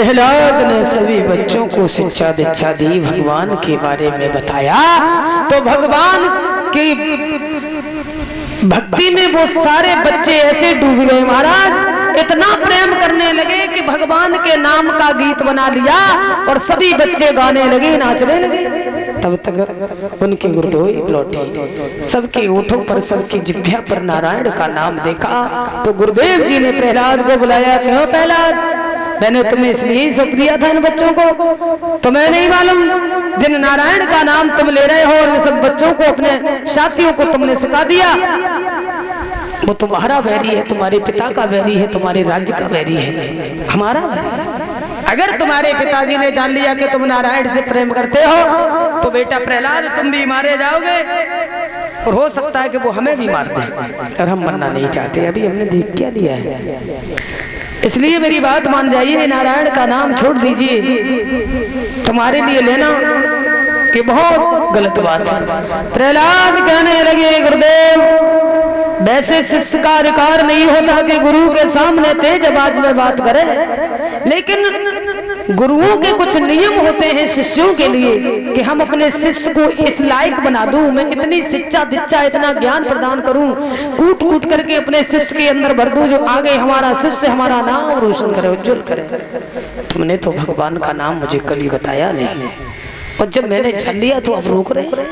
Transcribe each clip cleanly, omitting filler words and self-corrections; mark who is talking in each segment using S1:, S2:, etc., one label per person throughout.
S1: प्रहलाद ने सभी बच्चों को शिक्षा दीक्षा दी, भगवान के बारे में बताया, तो भगवान की भक्ति में वो सारे बच्चे ऐसे डूब गए महाराज, इतना प्रेम करने लगे कि भगवान के नाम का गीत बना लिया और सभी बच्चे गाने लगे, नाचने लगे। तब तक उनकी गुरुदेव लौटी, सबके ओठों पर सबकी जिह्वा पर नारायण का नाम देखा, तो गुरुदेव जी ने प्रहलाद को बुलाया। क्यों प्रहलाद, मैंने तुम्हें इसलिए सौंप दिया था इन बच्चों को, तुम्हें नहीं मालूम जिन नारायण का नाम तुम ले रहे हो और इन सब बच्चों को, अपने साथियों को तुमने सिखा दिया, वो तुम्हारा वैरी है, तुम्हारे पिता का वैरी है, तुम्हारे राज्य का वैरी है, हमारा वैरी है। अगर तुम्हारे पिताजी ने जान लिया कि तुम नारायण से प्रेम करते हो तो बेटा प्रहलाद तुम भी मारे जाओगे, और हो सकता है कि वो हमें भी मार दे, और हम मरना नहीं चाहते। अभी हमने देख क्या लिया है, इसलिए मेरी बात मान जाइए, नारायण का नाम छोड़ दीजिए, तुम्हारे लिए लेना ये बहुत गलत बात है। प्रहलाद कहने लगे, गुरुदेव वैसे शिष्य का अधिकार नहीं होता कि गुरु के सामने तेज आवाज में बात करे, लेकिन गुरुओं के कुछ नियम होते हैं शिष्यों के लिए कि हम अपने शिष्य को इस लायक बना दूं, मैं इतनी शिक्षा दीक्षा इतना ज्ञान प्रदान करूं, कूट कूट करके अपने शिष्य के अंदर भर दूं, जो आगे हमारा शिष्य हमारा नाम रोशन करे, उज्जवल करे। तुमने तो भगवान का नाम मुझे कभी बताया नहीं, और जब मैंने छल लिया तो अब रोक रहे।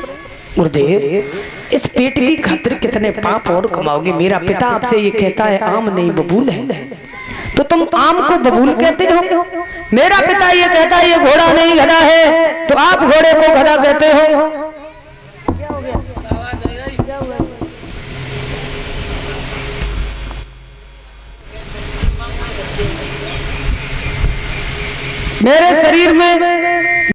S1: गुरुदेव इस पेट की खातिर कितने पाप और कमाओगे, मेरा पिता आपसे ये कहता है आम नहीं बबूल है, तो तुम आम को बबूल कहते हो, मेरा पिता ये कहता है ये घोड़ा नहीं गधा है, तो आप घोड़े को गधा कहते हो। मेरे शरीर में